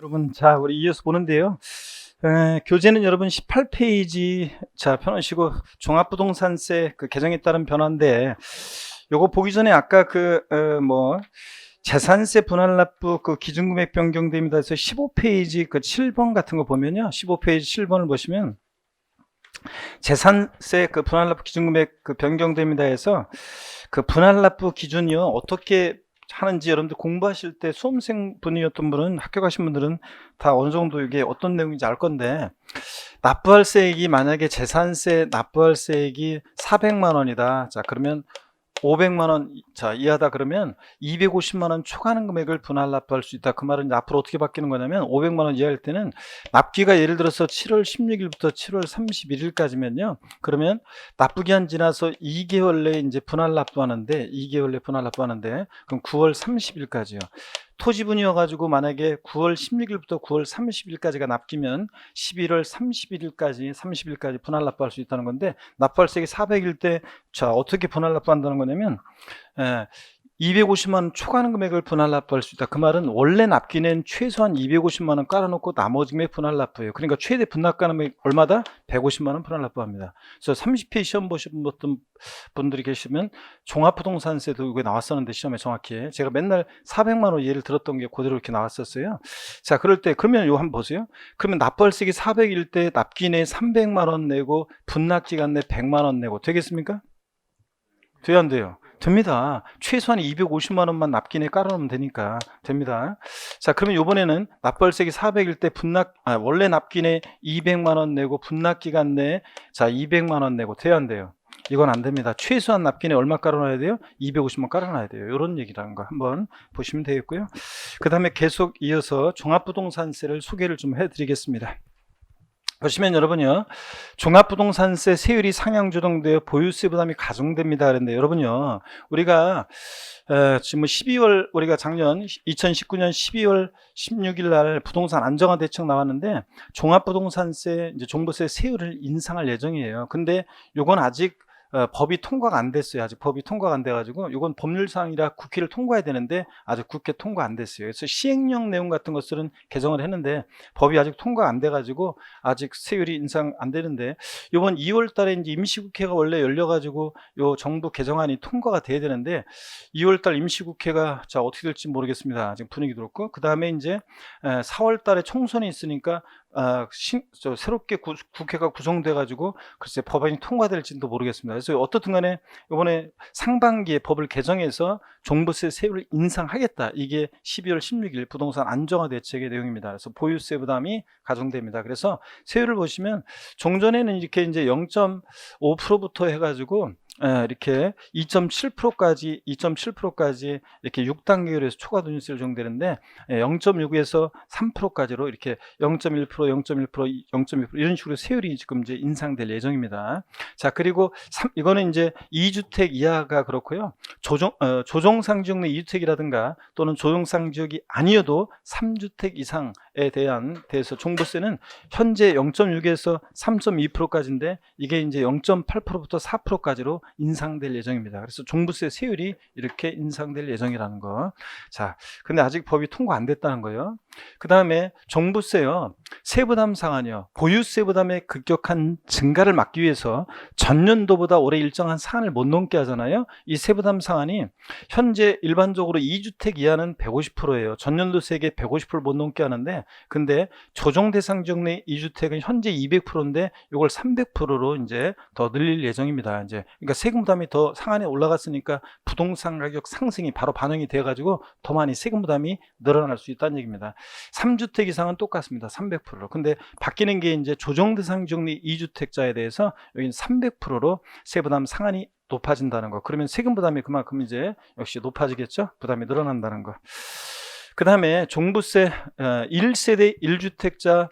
여러분, 자, 우리 이어서 보는데요. 교재는 여러분 18페이지, 자, 펴놓으시고 종합부동산세 그 개정에 따른 변화인데, 요거 보기 전에 아까 재산세 분할납부 그 기준금액 변경됩니다 해서 15페이지 그 7번 같은 거 보면요. 15페이지 7번을 보시면 재산세 그 분할납부 기준금액 그 변경됩니다 해서 그 분할납부 기준이요. 어떻게 하는지 여러분들 공부하실 때 수험생 분이었던 분은, 학교 가신 분들은 다 어느 정도 이게 어떤 내용인지 알 건데, 납부할세액이 만약에 재산세 납부할세액이 400만 원이다. 자, 그러면 500만 원 이하다 그러면 250만 원 초과하는 금액을 분할 납부할 수 있다. 그 말은 이제 앞으로 어떻게 바뀌는 거냐면 500만 원 이하일 때는 납기가 예를 들어서 7월 16일부터 7월 31일까지면요. 그러면 납부기한 지나서 2개월 내에 이제 분할 납부하는데, 2개월 내 분할 납부하는데, 그럼 9월 30일까지요. 토지분이어가지고 만약에 9월 16일부터 9월 30일까지가 납기면 11월 30일까지 분할 납부할 수 있다는 건데, 납부할세액이 400일 때 자, 어떻게 분할 납부한다는 거냐면 250만 원 초과하는 금액을 분할 납부할 수 있다. 그 말은 원래 납기는 최소한 250만 원 깔아놓고 나머지 금액 분할 납부예요. 그러니까 최대 분납 가능액 얼마다? 150만 원 분할 납부합니다. 그래서 30회 시험 보신 분들이 계시면 종합부동산세도 이게 나왔었는데, 시험에 정확히 제가 맨날 400만 원 예를 들었던 게 그대로 이렇게 나왔었어요. 자, 그럴 때 그러면 요 한번 보세요. 그러면 납부할세액이 400일 때 납기 내 300만 원 내고 분납 기간 내 100만 원 내고 되겠습니까? 돼요, 안 돼요? 됩니다. 최소한 250만 원만 납기내 깔아놓으면 되니까 됩니다. 자, 그러면 이번에는 납부할세액이 400일 때 원래 납기내 200만 원 내고 분납 기간 내에 자 200만 원 내고 돼요, 안 돼요? 이건 안 됩니다. 최소한 납기내 얼마 깔아놔야 돼요? 250만 깔아놔야 돼요. 이런 얘기라는 거 한번 보시면 되겠고요. 그 다음에 계속 이어서 종합부동산세를 소개를 좀 해드리겠습니다. 보시면 여러분요, 종합부동산세 세율이 상향 조정되어 보유세 부담이 가중됩니다. 그런데 여러분요, 우리가 지금 12월, 우리가 작년 2019년 12월 16일 날 부동산 안정화 대책 나왔는데, 종합부동산세 이제 종부세 세율을 인상할 예정이에요. 근데 요건 아직 법이 통과가 안 됐어요. 아직 법이 통과가 안 돼가지고 이건 법률상이라 국회를 통과해야 되는데 아직 국회 통과 안 됐어요. 그래서 시행령 내용 같은 것들은 개정을 했는데 법이 아직 통과 안 돼가지고 아직 세율이 인상 안 되는데, 이번 2월 달에 이제 임시국회가 원래 열려가지고 요 정부 개정안이 통과가 돼야 되는데 2월 달 임시국회가 자 어떻게 될지 모르겠습니다. 지금 분위기도 그렇고, 그 다음에 이제 4월 달에 총선이 있으니까 새롭게 국회가 구성돼 가지고 글쎄 법안이 통과될지도 모르겠습니다. 그래서 어떻든 간에 이번에 상반기에 법을 개정해서 종부세 세율을 인상하겠다. 이게 12월 16일 부동산 안정화 대책의 내용입니다. 그래서 보유세 부담이 가중됩니다. 그래서 세율을 보시면 종전에는 이렇게 이제 0.5%부터 해가지고 이렇게 2.7%까지 이렇게 6단계로 해서 초과 도인세를 적용되는데, 0.6에서 3%까지로 이렇게 0.1%, 0.1%, 0.2% 이런 식으로 세율이 지금 이제 인상될 예정입니다. 자, 그리고 이거는 이제 2주택 이하가 그렇고요. 조정상 지역 내 2주택이라든가 또는 조정상 지역이 아니어도 3주택 이상에 대해서 종부세는 현재 0.6에서 3.2%까지인데 이게 이제 0.8%부터 4%까지로 인상될 예정입니다. 그래서 종부세 세율이 이렇게 인상될 예정이라는 거. 자, 근데 아직 법이 통과 안 됐다는 거예요. 그 다음에 종부세요, 세부담 상한이요, 보유세 부담의 급격한 증가를 막기 위해서 전년도보다 올해 일정한 상한을 못 넘게 하잖아요. 이 세부담 상한이 현재 일반적으로 2주택 이하는 150%예요. 전년도 세계 150%를 못 넘게 하는데, 근데 조정 대상 지역 내 2주택은 현재 200%인데 이걸 300%로 이제 더 늘릴 예정입니다. 이제 그러니까 세금 부담이 더 상한에 올라갔으니까 부동산 가격 상승이 바로 반영이 돼 가지고 더 많이 세금 부담이 늘어날 수 있다는 얘기입니다. 3주택 이상은 똑같습니다. 300%로. 근데 바뀌는 게 이제 조정 대상 지역 내 2주택자에 대해서 여기는 300%로 세부담 상한이 높아진다는 거. 그러면 세금 부담이 그만큼 이제 역시 높아지겠죠? 부담이 늘어난다는 거. 그 다음에 종부세 1세대 1주택자에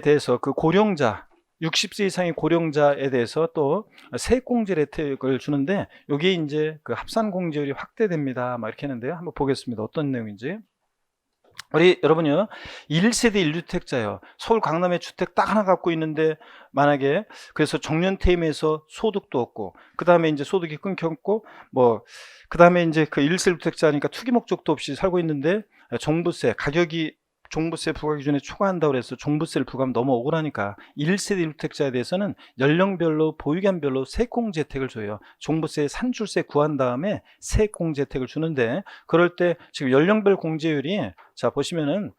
대해서 그 고령자 60세 이상의 고령자에 대해서 또 세액공제 혜택을 주는데, 여기 이제 그 합산공제율이 확대됩니다. 막 이렇게 했는데요. 한번 보겠습니다. 어떤 내용인지. 우리 여러분요, 1세대 1주택자요. 서울 강남에 주택 딱 하나 갖고 있는데, 만약에 그래서 정년퇴임해서 소득도 없고, 그 다음에 이제 소득이 끊겼고, 그 다음에 이제 그 1세대 1주택자니까 투기 목적도 없이 살고 있는데 종부세 가격이 종부세 부과 기준에 초과한다고 그래서 종부세를 부과하면 너무 억울하니까 1세대 1주택자에 대해서는 연령별로 보유기한별로 세액공제 혜택을 줘요. 종부세 산출세 구한 다음에 세액공제 혜택을 주는데, 그럴 때 지금 연령별 공제율이 자 보시면은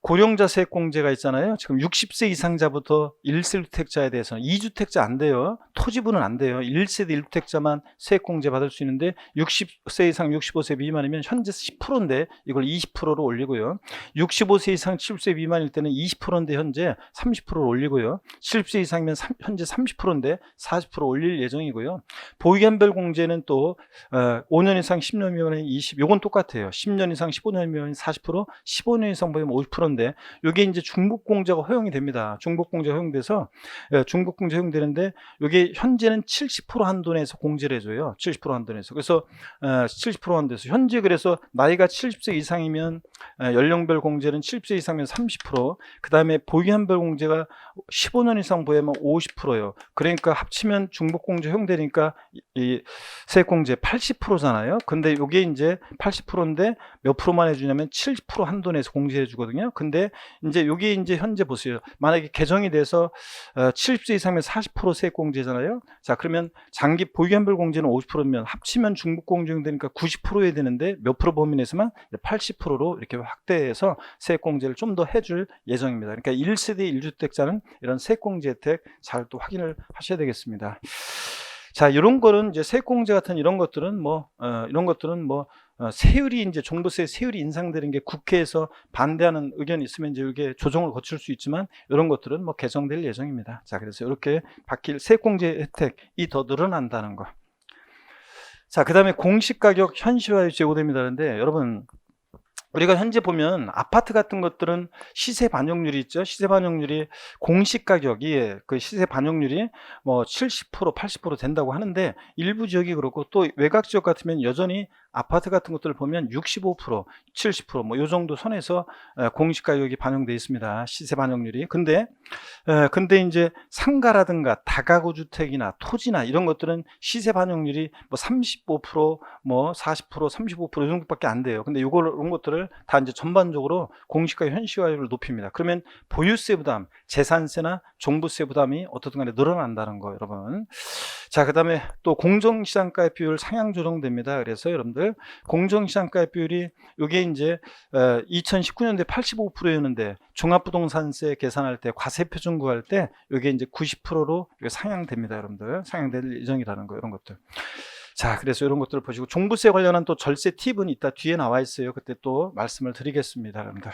고령자 세액공제가 있잖아요. 지금 60세 이상자부터 1세 1주택자에 대해서는 2주택자 안 돼요. 토지분은 안 돼요. 1세대 1주택자만 세액공제 받을 수 있는데 60세 이상 65세 미만이면 현재 10%인데 이걸 20%로 올리고요. 65세 이상 70세 미만일 때는 20%인데 현재 30%로 올리고요. 70세 이상이면 현재 30%인데 40% 올릴 예정이고요. 보유기한별 공제는 또 5년 이상 10년 미만은 20, 요건 똑같아요. 10년 이상 15년 미만은 40%, 15년 이상 보면 50%인데 이게 이제 중복공제가 허용이 됩니다. 중복공제 허용돼서 중복공제 허용되는데 이게 현재는 70% 한도 내에서 공제를 해줘요. 70% 한도 내에서. 그래서 70% 한도 내에서 현재 그래서 나이가 70세 이상이면 연령별 공제는 70세 이상이면 30%, 그 다음에 보유기한별 공제가 15년 이상 보유하면 50%예요. 그러니까 합치면 중복공제 허용되니까 이 세액공제 80%잖아요. 근데 이게 이제 80%인데 몇 프로만 해주냐면 70% 한도 내에서 공제해 주거든요. 근데 이제 여기 이제 현재 보세요. 만약에 개정이 돼서 70세 이상이면 40% 세액공제잖아요. 자, 그러면 장기 보유기한별 공제는 50%면 합치면 중복공제 되니까 90% 해야 되는데 몇 프로 범위 내에서만 80%로 이렇게 확대해서 세액공제를 좀 더 해줄 예정입니다. 그러니까 1세대 1주택자는 이런 세액공제 혜택 잘 또 확인을 하셔야 되겠습니다. 자, 이런 거는 이제 세액공제 같은 이런 것들은 세율이 이제 종부세 세율이 인상되는 게 국회에서 반대하는 의견이 있으면 이제 이게 조정을 거칠 수 있지만 이런 것들은 뭐 개정될 예정입니다. 자, 그래서 이렇게 바뀔 세액공제 혜택이 더 늘어난다는 거. 자, 그 다음에 공시가격 현실화에 제고됩니다. 그런데 여러분, 우리가 현재 보면 아파트 같은 것들은 시세 반영률이 있죠. 시세 반영률이 공시가격이 그 시세 반영률이 뭐 70%, 80% 된다고 하는데 일부 지역이 그렇고 또 외곽 지역 같으면 여전히 아파트 같은 것들을 보면 65%, 70% 뭐 요 정도 선에서 공시가격이 반영되어 있습니다. 시세 반영률이. 근데 이제 상가라든가 다가구 주택이나 토지나 이런 것들은 시세 반영률이 뭐 35%, 뭐 40%, 35% 이 정도밖에 안 돼요. 근데 이런 것들을 다 이제 전반적으로 공시가격 현실화율을 높입니다. 그러면 보유세 부담, 재산세나 종부세 부담이 어떻든 간에 늘어난다는 거, 여러분. 자, 그 다음에 또 공정시장가액 비율 상향 조정됩니다. 그래서 여러분들 공정시장가액 비율이 이게 이제 2019년도에 85%였는데 종합부동산세 계산할 때 과세 표준 구할 때 이게 이제 90%로 상향됩니다. 여러분들 상향될 예정이라는 거, 이런 것들. 자, 그래서 이런 것들을 보시고 종부세 관련한 또 절세 팁은 이따 뒤에 나와 있어요. 그때 또 말씀을 드리겠습니다, 여러분들.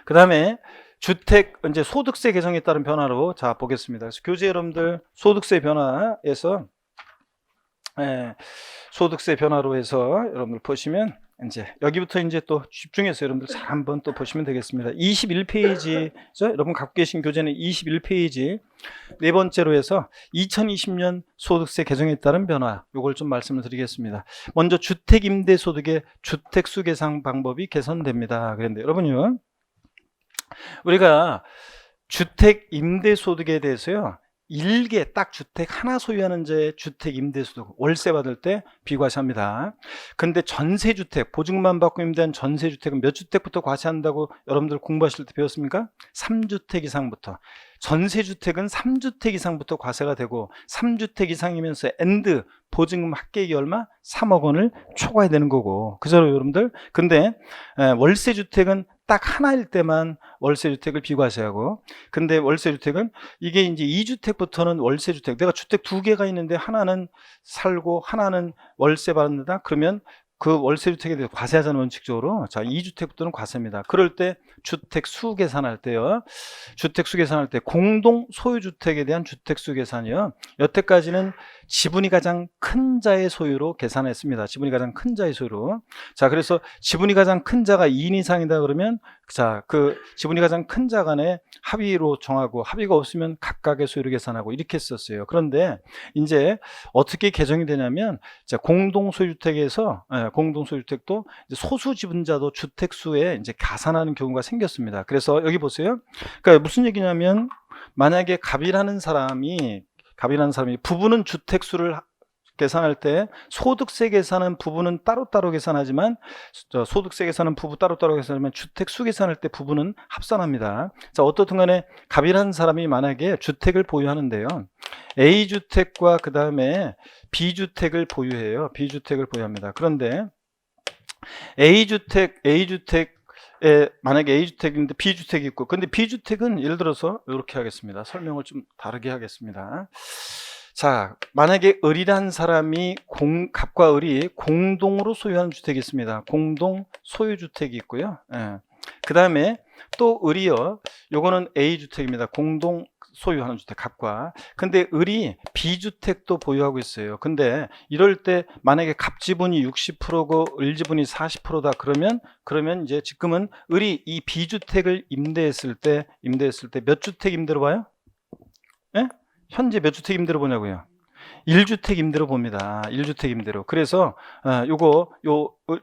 그 다음에 주택 이제 소득세 개정에 따른 변화로 자 보겠습니다. 그래서 교재 여러분들 소득세 변화에서 소득세 변화로 해서 여러분들 보시면 이제 여기부터 이제 또 집중해서 여러분들 잘 한번 또 보시면 되겠습니다. 21페이지죠. 여러분 갖고 계신 교재는 21페이지 네 번째로 해서 2020년 소득세 개정에 따른 변화, 요걸 좀 말씀을 드리겠습니다. 먼저 주택임대소득의 주택수 계산 방법이 개선됩니다. 그런데 여러분요, 우리가 주택 임대소득에 대해서요, 일개 딱 주택 하나 소유하는 자의 주택 임대소득 월세 받을 때 비과세합니다. 근데 전세주택 보증만 받고 임대한 전세주택은 몇 주택부터 과세한다고 여러분들 공부하실 때 배웠습니까? 3주택 이상부터. 전세주택은 3주택 이상부터 과세가 되고 3주택 이상이면서 엔드 보증금 합계액이 얼마? 3억 원을 초과해야 되는 거고, 그죠 여러분들? 근데 월세주택은 딱 하나일 때만 월세주택을 비과세하고, 근데 월세주택은 이게 이제 2주택부터는 월세주택, 내가 주택 2개가 있는데 하나는 살고 하나는 월세 받는다, 그러면 그 월세주택에 대해서 과세하자는 원칙적으로 자 2주택부터는 과세입니다. 그럴 때 주택수 계산할 때요, 주택수 계산할 때 공동 소유주택에 대한 주택수 계산이요, 여태까지는 지분이 가장 큰 자의 소유로 계산했습니다. 지분이 가장 큰 자의 소유로. 자, 그래서 지분이 가장 큰 자가 2인 이상이다 그러면 자, 그 지분이 가장 큰 자 간에 합의로 정하고 합의가 없으면 각각의 소유로 계산하고 이렇게 했었어요. 그런데 이제 어떻게 개정이 되냐면 자, 공동소유주택에서 공동소유주택도 소수 지분자도 주택수에 이제 가산하는 경우가 생겼습니다. 그래서 여기 보세요. 그러니까 무슨 얘기냐면 만약에 갑이라는 사람이 부부는 주택수를 계산할 때 소득세 계산은 부부는 따로따로 계산하지만 소득세 계산은 부부 따로따로 계산하면 주택수 계산할 때 부부는 합산합니다. 자, 어떻든 간에 갑이라는 사람이 만약에 주택을 보유하는데요. A주택과 그 다음에 B주택을 보유해요. B주택을 보유합니다. 그런데 A주택에 만약에 A주택인데 B주택이 있고, 근데 B주택은 예를 들어서 이렇게 하겠습니다. 설명을 좀 다르게 하겠습니다. 자, 만약에 을이란 사람이 갑과 을이 공동으로 소유하는 주택이 있습니다. 공동 소유주택이 있고요. 예. 그 다음에 또 을이요. 요거는 A주택입니다. 공동 소유하는 주택, 갑과. 근데 을이 B주택도 보유하고 있어요. 근데 이럴 때 만약에 갑 지분이 60%고 을 지분이 40%다 그러면 이제 지금은 을이 이 B주택을 임대했을 때 몇 주택 임대로 봐요? 예? 현재 몇 주택 임대로 보냐고요? 1주택 임대로 봅니다. 1주택 임대로. 그래서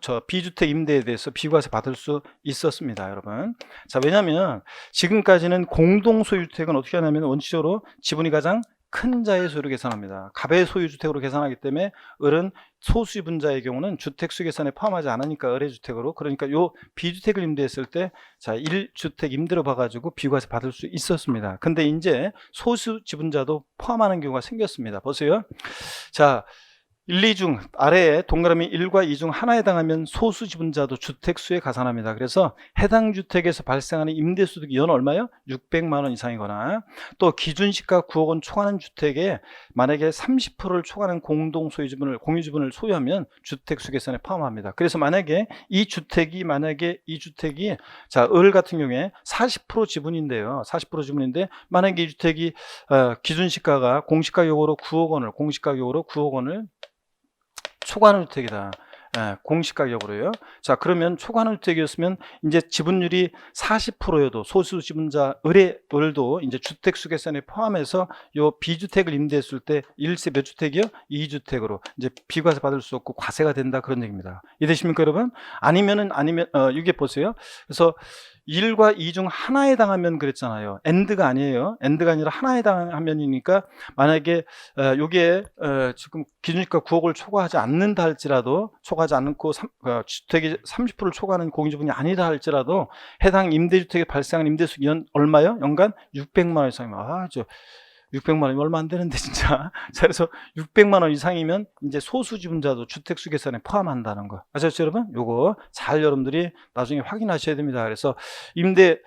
저 B주택 임대에 대해서 비과세 받을 수 있었습니다, 여러분. 자, 왜냐하면 지금까지는 공동 소유주택은 어떻게 하냐면 원칙적으로 지분이 가장 큰 자의 소유로 계산합니다. 갑의 소유주택으로 계산하기 때문에 을은 소수지분자의 경우는 주택수 계산에 포함하지 않으니까 을의 주택으로, 그러니까 요 B주택을 임대했을 때 자 1주택 임대로 봐가지고 비과세 받을 수 있었습니다. 근데 이제 소수지분자도 포함하는 경우가 생겼습니다. 보세요. 자, 1, 2중 아래에 동그라미 1과 2 중 하나에 해당하면 소수지분자도 주택수에 가산합니다. 그래서 해당 주택에서 발생하는 임대소득이 연 얼마요? 600만 원 이상이거나, 또 기준시가 9억 원 초과하는 주택에 만약에 30%를 초과하는 공유지분을 소유하면 주택수 계산에 포함합니다. 그래서 만약에 이 주택이 자, 을 같은 경우에 40% 지분인데요. 40% 지분인데 만약에 이 주택이 기준시가가 공시가격으로 9억 원을 초과하는 주택이다. 공시가격으로요. 자, 그러면 초과하는 주택이었으면 이제 지분율이 40%여도 소수 지분자 을도 이제 주택수 계산에 포함해서 요 B주택을 임대했을 때 일세 몇 주택이요? 2주택으로 이제 비과세 받을 수 없고 과세가 된다, 그런 얘기입니다. 이해되십니까, 여러분? 아니면 이게 보세요. 그래서 1과 2 중 하나에 해당하면 그랬잖아요. AND가 아니에요. AND가 아니라 하나에 해당하면이니까 만약에 요게 지금 기준시가 9억을 초과하지 않는다 할지라도, 초과하지 않고 주택이 30%를 초과하는 공유지분이 아니다 할지라도 해당 임대주택에 발생한 임대수익이 얼마요? 연간 600만 원 이상이면 600만 원이면 얼마 안 되는데 진짜. 자, 그래서 600만 원 이상이면 이제 소수지분자도 주택수 계산에 포함한다는 거. 아셨죠, 여러분? 요거 잘 여러분들이 나중에 확인하셔야 됩니다. 그래서 임대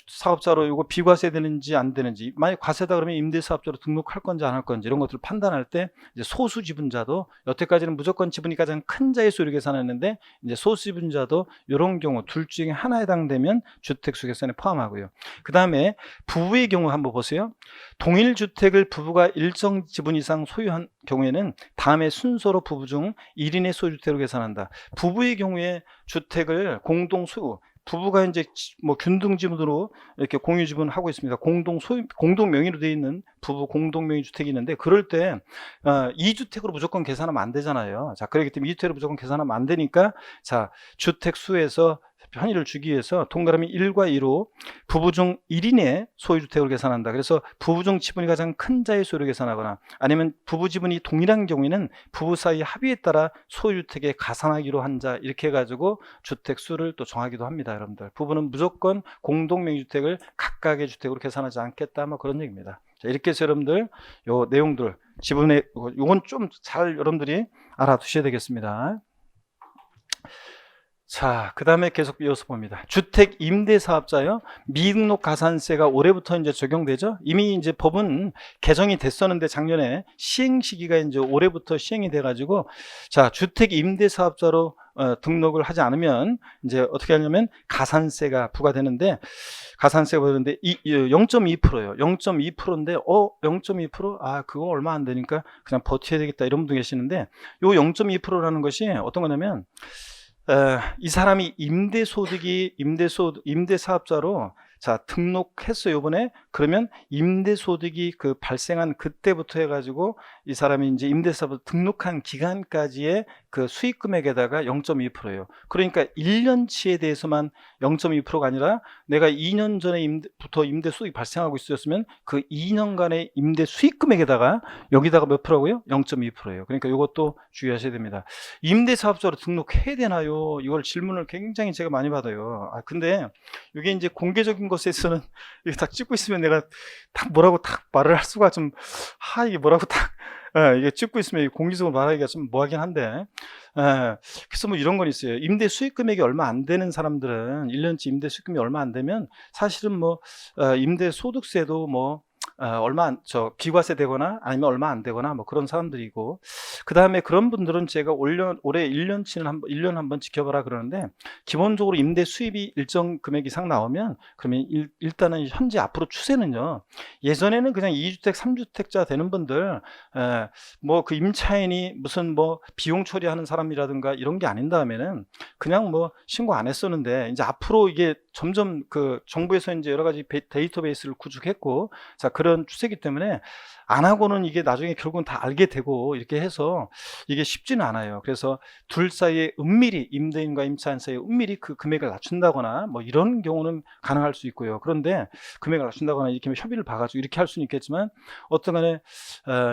사업자로 요거 비과세 되는지 안 되는지, 만약 과세다 그러면 임대 사업자로 등록할 건지 안 할 건지 이런 것들을 판단할 때 이제 소수지분자도, 여태까지는 무조건 지분이 가장 큰 자의 소유를 계산했는데 이제 소수지분자도 이런 경우 둘 중에 하나에 해당되면 주택수 계산에 포함하고요. 그 다음에 부부의 경우 한번 보세요. 동일 주택을 부부가 일정 지분 이상 소유한 경우에는 다음에 순서로 부부 중 1인의 소유주택으로 계산한다. 부부의 경우에 주택을 공동 소유, 부부가 이제 뭐 균등 지분으로 이렇게 공유 지분하고 있습니다. 공동 명의로 되어 있는 부부 공동 명의 주택이 있는데, 그럴 때 2주택으로 무조건 계산하면 안 되잖아요. 자, 그렇기 때문에 2주택으로 무조건 계산하면 안 되니까, 자, 주택 수에서 편의를 주기 위해서 동그라미 1과 2로 부부 중 1인의 소유주택으로 계산한다. 그래서 부부 중 지분이 가장 큰 자의 소유를 계산하거나, 아니면 부부 지분이 동일한 경우에는 부부 사이 합의에 따라 소유주택에 가산하기로 한 자, 이렇게 해가지고 주택수를 또 정하기도 합니다. 여러분들, 부부는 무조건 공동명의주택을 각각의 주택으로 계산하지 않겠다, 뭐 그런 얘기입니다. 자, 이렇게 해서 여러분들 요 내용들 지분의 요건 좀 잘 여러분들이 알아두셔야 되겠습니다. 자, 그 다음에 계속 이어서 봅니다. 주택 임대 사업자요. 미등록 가산세가 올해부터 이제 적용되죠. 이미 이제 법은 개정이 됐었는데 작년에 시행 시기가 이제 올해부터 시행이 돼가지고, 자, 주택 임대 사업자로 등록을 하지 않으면 이제 어떻게 하냐면 가산세가 부과되는데, 0.2%예요. 0.2%인데 0.2%? 아, 그거 얼마 안 되니까 그냥 버텨야 되겠다, 이런 분도 계시는데, 요 0.2%라는 것이 어떤 거냐면, 이 사람이 임대사업자로 자 등록했어요, 이번에. 그러면 임대소득이 그 발생한 그때부터 해가지고 이 사람이 이제 임대사업을 등록한 기간까지의 그 수익 금액에다가 0.2%예요. 그러니까 1년치에 대해서만 0.2%가 아니라 내가 2년 전에 부터 임대 수익이 발생하고 있었으면 그 2년간의 임대 수익 금액에다가 여기다가 몇 프로고요? 0.2%예요. 그러니까 이것도 주의하셔야 됩니다. 임대사업자로 등록해야 되나요? 이걸 질문을 굉장히 제가 많이 받아요. 근데 이게 이제 공개적인 것에서는 이게 딱 찍고 있으면 내가 딱 뭐라고 딱 말을 할 수가 좀, 이게 뭐라고 딱, 이게 찍고 있으면 공개적으로 말하기가 좀 뭐하긴 한데, 그래서 뭐 이런 건 있어요. 임대 수익 금액이 얼마 안 되는 사람들은 1년치 임대 수익 금액이 얼마 안 되면 사실은 뭐 임대 소득세도 뭐 비과세 되거나 아니면 얼마 안 되거나 뭐 그런 사람들이고, 그 다음에 그런 분들은 제가 올해 1년치는 1년 한번 지켜봐라 그러는데, 기본적으로 임대 수입이 일정 금액 이상 나오면 그러면 일단은 현재 앞으로 추세는요, 예전에는 그냥 2주택 3주택자 되는 분들 뭐 그 임차인이 무슨 뭐 비용 처리하는 사람이라든가 이런 게 아닌 다음에는 그냥 뭐 신고 안 했었는데, 이제 앞으로 이게 점점 그 정부에서 이제 여러 가지 데이터베이스를 구축했고, 자, 그런 추세이기 때문에 안 하고는 이게 나중에 결국은 다 알게 되고 이렇게 해서 이게 쉽지는 않아요. 그래서 둘 사이에 은밀히, 임대인과 임차인 사이에 은밀히 그 금액을 낮춘다거나 뭐 이런 경우는 가능할 수 있고요. 그런데 금액을 낮춘다거나 이렇게 협의를 봐가지고 이렇게 할 수는 있겠지만, 어떤 간에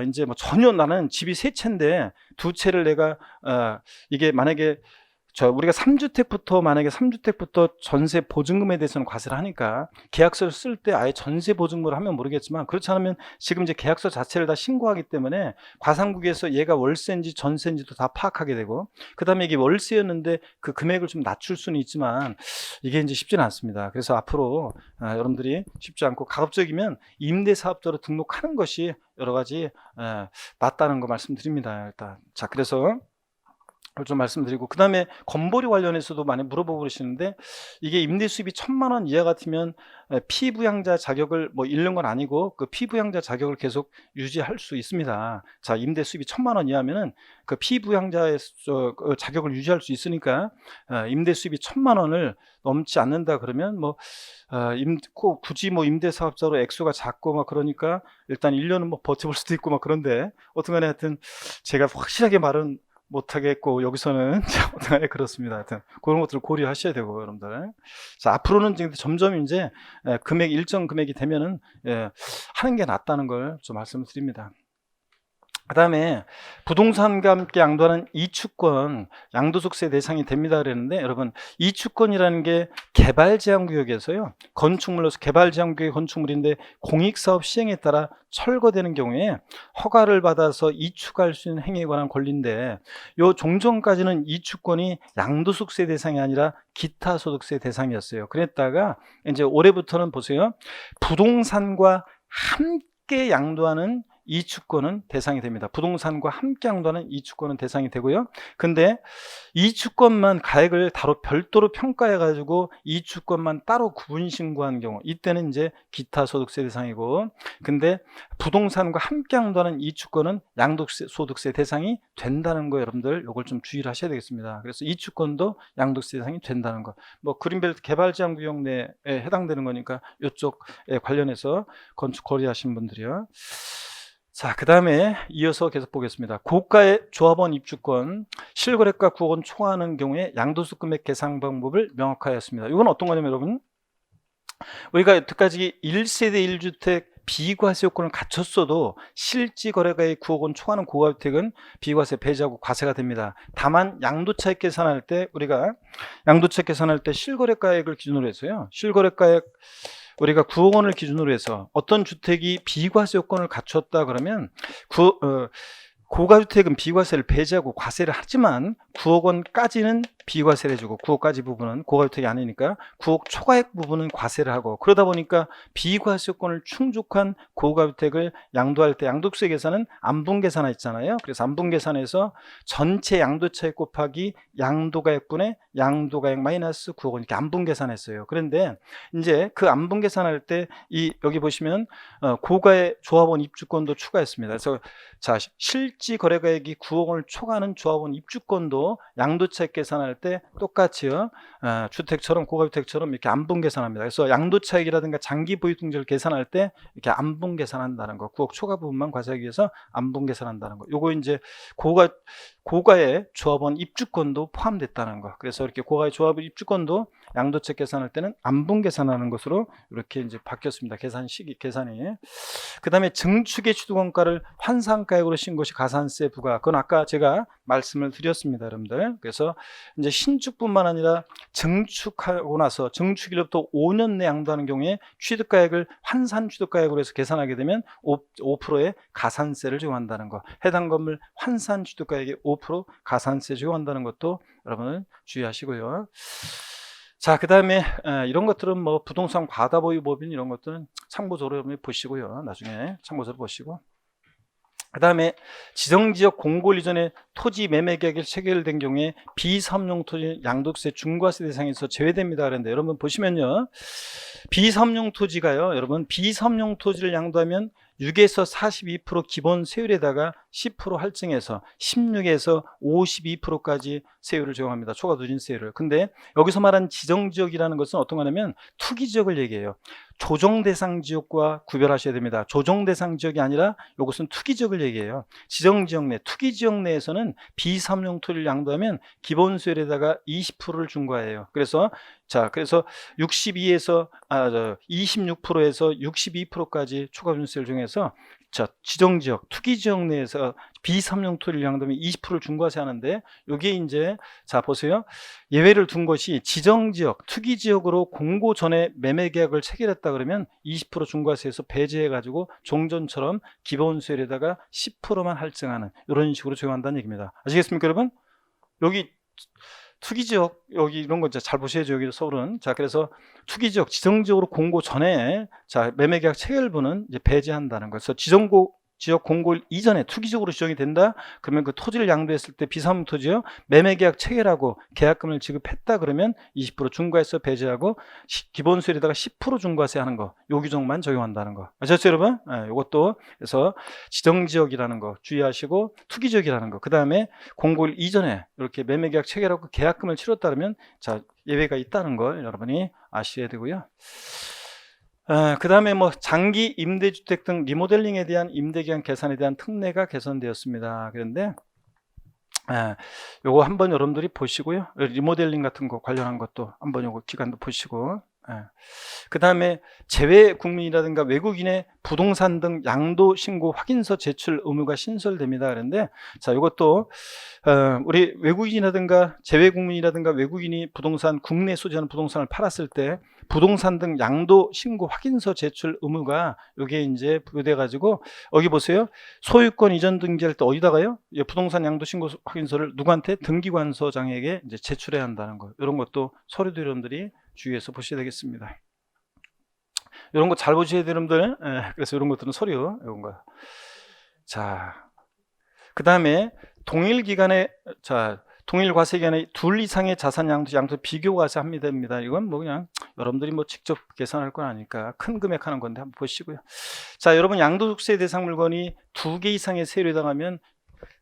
이제 뭐 전혀 나는 집이 세 채인데 두 채를 내가 이게 만약에 우리가 3주택부터 전세 보증금에 대해서는 과세를 하니까 계약서를 쓸 때 아예 전세 보증금을 하면 모르겠지만, 그렇지 않으면 지금 이제 계약서 자체를 다 신고하기 때문에 과상국에서 얘가 월세인지 전세인지도 다 파악하게 되고, 그 다음에 이게 월세였는데 그 금액을 좀 낮출 수는 있지만 이게 이제 쉽지는 않습니다. 그래서 앞으로 여러분들이 쉽지 않고 가급적이면 임대사업자로 등록하는 것이 여러 가지 낫다는 거 말씀드립니다. 일단 자, 그래서 좀 말씀드리고, 그 다음에 건보료 관련해서도 많이 물어보고 그러시는데, 이게 임대 수입이 1,000만 원 이하 같으면 피부양자 자격을 뭐 잃는 건 아니고 그 피부양자 자격을 계속 유지할 수 있습니다. 자, 임대 수입이 1,000만 원 이하면은 그 피부양자의 자격을 유지할 수 있으니까, 임대 수입이 1,000만 원을 넘지 않는다 그러면 뭐 굳이 뭐 임대사업자로 액수가 작고 막 그러니까 일단 1년은 뭐 버텨볼 수도 있고 막 그런데, 어떤간에 하여튼 제가 확실하게 말은 못하겠고 여기서는 어떻게 그렇습니다. 하여튼 그런 것들을 고려하셔야 되고, 여러분들. 자, 앞으로는 지금 점점 이제 일정 금액이 되면은 하는 게 낫다는 걸 좀 말씀드립니다. 그 다음에 부동산과 함께 양도하는 이주권, 양도소득세 대상이 됩니다 그랬는데, 여러분, 이주권이라는 게 개발제한구역에서요, 건축물로서 개발제한구역 건축물인데 공익사업 시행에 따라 철거되는 경우에 허가를 받아서 이축할 수 있는 행위에 관한 권리인데, 요 종전까지는 이주권이 양도소득세 대상이 아니라 기타 소득세 대상이었어요. 그랬다가 이제 올해부터는 보세요, 부동산과 함께 양도하는 이주권은 대상이 됩니다. 부동산과 함께 양도하는 이주권은 대상이 되고요. 근데 이주권만 가액을 별도로 평가해 가지고 이주권만 따로 구분 신고한 경우, 이때는 이제 기타 소득세 대상이고, 근데 부동산과 함께 양도하는 이주권은 양도소득세 대상이 된다는 거, 여러분들 이걸 좀 주의를 하셔야 되겠습니다. 그래서 이주권도 양도세 대상이 된다는 거, 뭐 그린벨트 개발제한구역 내에 해당되는 거니까 이쪽에 관련해서 건축 거래하신 분들이요. 자, 그 다음에 이어서 계속 보겠습니다. 고가의 조합원 입주권, 실거래가 9억 원 초과하는 경우에 양도소 금액 계산 방법을 명확하였습니다. 이건 어떤 거냐면, 여러분, 우리가 여태까지 1세대 1주택 비과세 요건을 갖췄어도 실지 거래가의 9억 원 초과하는 고가주택은 비과세 배제하고 과세가 됩니다. 다만 양도차익 계산할 때, 우리가 양도차익 계산할 때 실거래가액을 기준으로 해서요, 실거래가액 우리가 9억 원을 기준으로 해서 어떤 주택이 비과세 요건을 갖췄다 그러면 고가주택은 비과세를 배제하고 과세를 하지만 9억 원까지는 비과세를 해주고, 9억까지 부분은 고가주택이 아니니까 9억 초과액 부분은 과세를 하고, 그러다 보니까 비과세 요건을 충족한 고가주택을 양도할 때 양도세 계산은 안분계산하 있잖아요. 그래서 안분계산에서 전체 양도차익 곱하기 양도가액분의 양도가액 마이너스 9억 원, 이렇게 안분계산했어요. 그런데 이제 그 안분계산할 때 여기 보시면 고가의 조합원 입주권도 추가했습니다. 그래서 자, 실지 거래가액이 9억 원을 초과하는 조합원 입주권도 양도차익 계산할 때 똑같이요. 주택처럼 고가주택처럼 이렇게 안분 계산합니다. 그래서 양도차익이라든가 장기 보유등재를 계산할 때 이렇게 안분 계산한다는 거, 9억 초과 부분만 과세하기 위해서 안분 계산한다는 거. 요거 이제 고가의 조합원 입주권도 포함됐다는 거. 그래서 이렇게 고가의 조합원 입주권도 양도차익 계산할 때는 안분 계산하는 것으로 이렇게 이제 바뀌었습니다. 계산이. 그 다음에 증축의 취득원가를 환산가액으로 신고시 가산세 부과. 그건 아까 제가 말씀을 드렸습니다, 여러분들. 그래서 이제 신축뿐만 아니라 증축하고 나서 증축일로부터 5년 내 양도하는 경우에 취득가액을 환산 취득가액으로 해서 계산하게 되면 5%의 가산세를 적용한다는 거. 해당 건물 환산 취득가액의 5% 가산세 적용한다는 것도 여러분 주의하시고요. 자, 그 다음에 이런 것들은 뭐 부동산 과다보유법인 이런 것들은 참고적으로 여러분이 보시고요. 나중에 참고적으로 보시고. 그 다음에 지정지역 공고일 이전에 토지 매매 계약이 체결된 경우에 비사업용 토지 양도세 중과세 대상에서 제외됩니다. 그런데 여러분 보시면요. 비사업용 토지가요. 여러분 비사업용 토지를 양도하면 6에서 42% 기본 세율에다가 10% 할증해서 16에서 52%까지 세율을 적용합니다. 초과 누진세율을. 근데 여기서 말한 지정지역이라는 것은 어떤 거냐면 투기지역을 얘기해요. 조정대상 지역과 구별하셔야 됩니다. 조정대상 지역이 아니라 이것은 투기지역을 얘기해요. 지정지역 내, 투기지역 내에서는 비사업용 토지를 양도하면 기본 세율에다가 20%를 중과해요. 그래서 26%에서 62%까지 초과 누진세를 적용해서 지정지역, 투기지역 내에서 비사업용 토지를 양도하면 20%를 중과세 하는데, 여기에 이제 보세요. 예외를 둔 것이 지정지역, 투기지역으로 공고 전에 매매계약을 체결했다 그러면 20% 중과세에서 배제해가지고 종전처럼 기본세율에다가 10%만 할증하는 이런 식으로 적용한다는 얘기입니다. 아시겠습니까, 여러분? 여기 투기지역, 여기 이런 거 잘 보셔야죠. 여기 서울은. 그래서 투기지역, 지정지역으로 공고 전에 매매계약 체결분은 이제 배제한다는 거예요. 그래서 지역 공고일 이전에 투기적으로 지정이 된다 그러면 그 토지를 양도했을 때 비사업용 토지요 매매계약 체결하고 계약금을 지급했다 그러면 20% 중과해서 배제하고 기본세율에다가 10% 중과세 하는 거, 요 규정만 적용한다는 거 아셨죠, 여러분? 요것도 그래서 지정지역이라는 거 주의하시고, 투기지역이라는 거, 그 다음에 공고일 이전에 이렇게 매매계약 체결하고 계약금을 치렀다 그러면 예외가 있다는 걸 여러분이 아셔야 되고요. 그 다음에 뭐 장기 임대주택 등 리모델링에 대한 임대기간 계산에 대한 특례가 개선되었습니다. 그런데 요거 한번 여러분들이 보시고요. 리모델링 같은 거 관련한 것도 한번 요거 기간도 보시고, 그 다음에 재외 국민이라든가 외국인의 부동산 등 양도 신고 확인서 제출 의무가 신설됩니다. 그런데 이것도 우리 외국인이라든가 재외 국민이라든가 외국인이 국내 소지하는 부동산을 팔았을 때 부동산 등 양도 신고 확인서 제출 의무가 이게 이제 부여돼 가지고, 여기 보세요. 소유권 이전 등기할 때 어디다가요? 부동산 양도 신고 확인서를 누구한테? 등기관서장에게 이제 제출해야 한다는 거. 이런 것도 서류도 여러분들이 주의해서 보셔야 되겠습니다. 이런 거 잘 보셔야 돼요, 여러분들. 그래서 이런 것들은 서류, 이런 거. 그 다음에 동일 과세 기간에 둘 이상의 자산 양도 비교 과세합니다. 이건 뭐 그냥 여러분들이 뭐 직접 계산할 건 아니까 큰 금액 하는 건데 한번 보시고요. 여러분 양도득세 대상 물건이 2개 이상의 세율에 해당하면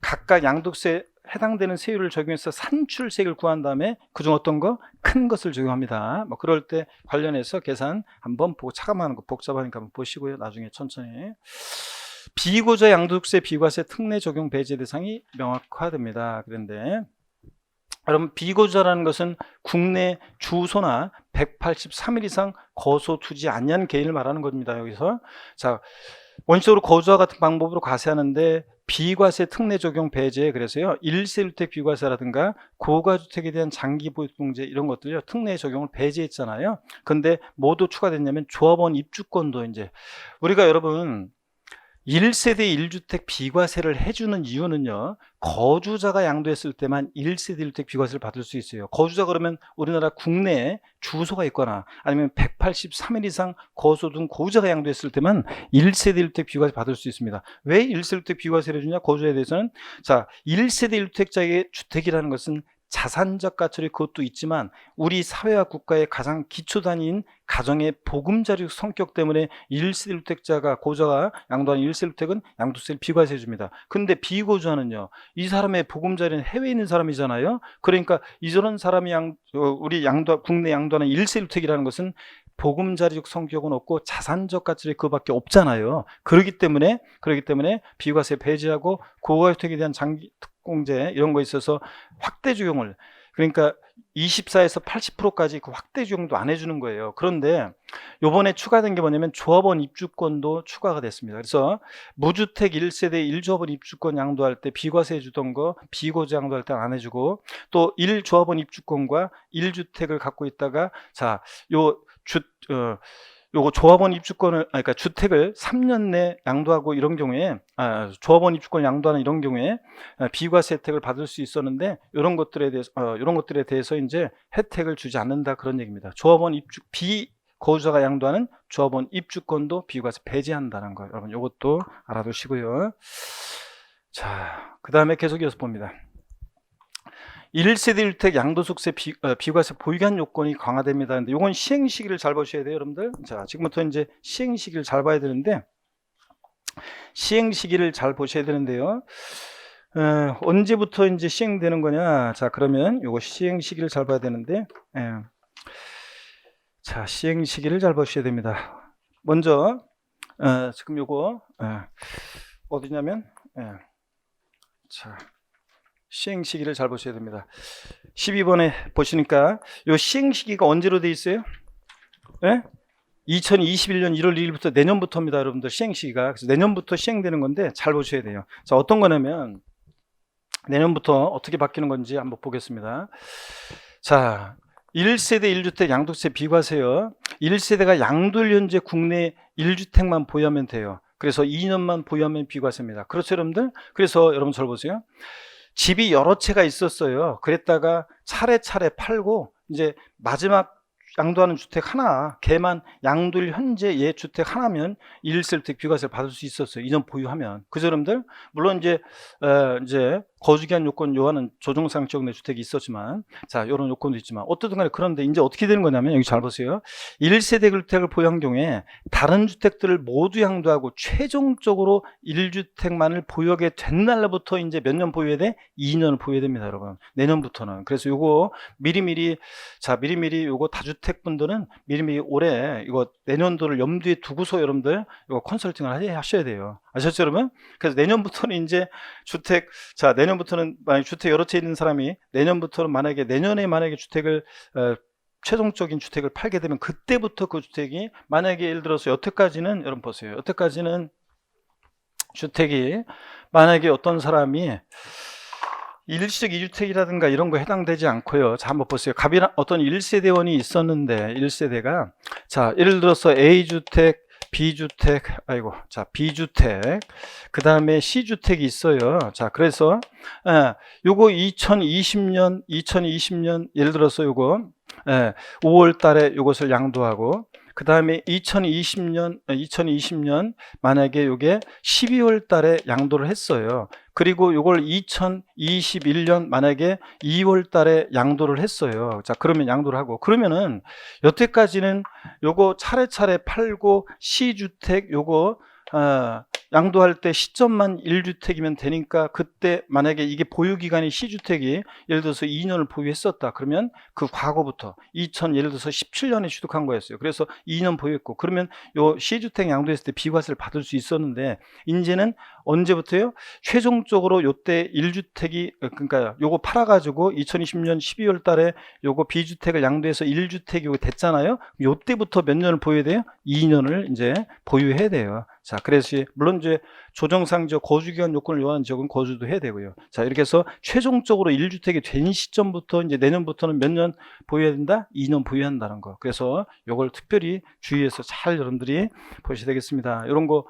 각각 양도세 해당되는 세율을 적용해서 산출세액을 구한 다음에 그중 어떤 거? 큰 것을 적용합니다. 뭐 그럴 때 관련해서 계산 한번 보고, 차감하는 거 복잡하니까 한번 보시고요. 나중에 천천히. 비고자 양도득세 비과세 특례 적용 배제 대상이 명확화됩니다. 그런데 여러분 비거주자라는 것은 국내 주소나 183일 이상 거소 두지 않는 개인을 말하는 겁니다. 여기서 원칙적으로 거주와 같은 방법으로 과세하는데 비과세 특례 적용 배제, 그래서요 1세주택 비과세라든가 고가주택에 대한 장기 보유등재 이런 것들요 특례 적용을 배제했잖아요. 근데 모두 추가됐냐면 조합원 입주권도 이제 우리가 여러분 1세대 1주택 비과세를 해주는 이유는요, 거주자가 양도했을 때만 1세대 1주택 비과세를 받을 수 있어요. 거주자 그러면 우리나라 국내에 주소가 있거나 아니면 183일 이상 거소 등 거주자가 양도했을 때만 1세대 1주택 비과세 받을 수 있습니다. 왜 1세대 1주택 비과세를 해주냐? 거주자에 대해서는 1세대 1주택자의 주택이라는 것은 자산적 가치를 그것도 있지만 우리 사회와 국가의 가장 기초 단위인 가정의 보금자리적 성격 때문에 1세대 주택자가 고자가 양도하는 1세대 주택은 양도세를 비과세 줍니다. 근데 비고자는요, 이 사람의 보금자리는 해외에 있는 사람이잖아요. 그러니까 이런 사람이 우리 국내 양도하는 1세대 주택이라는 것은 보금자리적 성격은 없고 자산적 가치를 그거밖에 없잖아요. 그렇기 때문에 비과세 배제하고 고가주택에 대한 장기 특공제 이런 거에 있어서 확대 적용을, 그러니까 24에서 80%까지 그 확대 적용도 안 해주는 거예요. 그런데 요번에 추가된 게 뭐냐면 조합원 입주권도 추가가 됐습니다. 그래서 무주택 1세대 1조합원 입주권 양도할 때 비과세 해주던 거 비고자 양도할 때 안 해주고, 또 1조합원 입주권과 1주택을 갖고 있다가 요거 조합원 입주권을, 그러니까 주택을 3년 내 양도하고 이런 경우에, 조합원 입주권 양도하는 이런 경우에 비과세 혜택을 받을 수 있었는데, 이런 것들에 대해서 이제 혜택을 주지 않는다, 그런 얘기입니다. 조합원 비거주자가 양도하는 조합원 입주권도 비과세 배제한다는 거, 여러분 이것도 알아두시고요. 자, 그 다음에 계속 이어서 봅니다. 1세대 주택 양도소득세 비과세 보유한 요건이 강화됩니다. 근데 요건 시행 시기를 잘 보셔야 돼요, 여러분들. 자, 지금부터 이제 시행 시기를 잘 봐야 되는데, 시행 시기를 잘 보셔야 되는데요. 언제부터 이제 시행되는 거냐? 자, 그러면 요거 시행 시기를 잘 봐야 되는데, 자, 시행 시기를 잘 보셔야 됩니다. 먼저 지금 요거 어디냐면, 자, 시행 시기를 잘 보셔야 됩니다. 12번에 보시니까 요 시행 시기가 언제로 돼 있어요? 2021년 1월 1일부터 내년부터입니다, 여러분들. 시행 시기가. 그래서 내년부터 시행되는 건데 잘 보셔야 돼요. 자, 어떤 거냐면 내년부터 어떻게 바뀌는 건지 한번 보겠습니다. 자, 1세대 1주택 양도세 비과세요. 1세대가 양도일 현재 국내 1주택만 보유하면 돼요. 그래서 2년만 보유하면 비과세입니다. 그렇죠, 여러분들? 그래서 여러분 잘 보세요. 집이 여러 채가 있었어요. 그랬다가 차례차례 팔고 이제 마지막 양도하는 주택 하나, 걔만 양도일 현재 얘 주택 하나면 1세대 주택 비과세를 받을 수 있었어요. 2년 보유하면. 그죠, 여러분들? 물론 이제 거주기한 요건 요하는 조정상 지역 내 주택이 있었지만, 자, 요런 요건도 있지만 어떻든 간에, 그런데 이제 어떻게 되는 거냐면, 여기 잘 보세요. 1세대 주택을 보유한 경우에 다른 주택들을 모두 양도하고 최종적으로 1주택만을 보유하게 된 날부터 이제 몇 년 보유해야 돼? 2년을 보유해야 됩니다, 여러분. 내년부터는. 그래서 요거 미리미리 요거 다주택 분들은 미리미리 올해 이거 내년도를 염두에 두고서 여러분들 이거 컨설팅을 하셔야 돼요. 아셨죠, 여러분? 그래서 내년부터는 이제 내년부터는 만약 주택 여러 채 있는 사람이 내년부터는 내년에 만약에 주택을 최종적인 주택을 팔게 되면 그때부터 그 주택이 만약에 예를 들어서 여태까지는, 여러분 보세요. 여태까지는 주택이 만약에 어떤 사람이 일시적 2주택이라든가 이런 거 해당되지 않고요. 자, 한번 보세요. 어떤 1세대원이 있었는데 1세대가, 자, 예를 들어서 A주택, B주택, B주택, 그 다음에 C주택이 있어요. 자, 그래서 요거 2020년 예를 들어서 요거 5월 달에 요것을 양도하고, 그 다음에 2020년 만약에 요게 12월 달에 양도를 했어요. 그리고 요걸 2021년 만약에 2월 달에 양도를 했어요. 자, 그러면 양도를 하고, 그러면은 여태까지는 요거 차례차례 팔고 C주택 요거 양도할 때 시점만 1주택이면 되니까, 그때 만약에 이게 보유기간이 C주택이 예를 들어서 2년을 보유했었다. 그러면 그 과거부터 예를 들어서 17년에 취득한 거였어요. 그래서 2년 보유했고, 그러면 요 C주택 양도했을 때 비과세를 받을 수 있었는데, 이제는 언제부터요? 최종적으로 요때 1주택이, 그러니까 요거 팔아가지고 2020년 12월 달에 요거 B주택을 양도해서 1주택이 됐잖아요. 요때부터 몇 년을 보유해야 돼요? 2년을 이제 보유해야 돼요. 자, 그래서 물론 이제 조정상 거주기간 요건을 요하는 지역은 거주도 해야 되고요. 자, 이렇게 해서 최종적으로 1주택이 된 시점부터 이제 내년부터는 몇 년 보유해야 된다? 2년 보유한다는 거. 그래서 요걸 특별히 주의해서 잘 여러분들이 보셔야 되겠습니다. 이런 거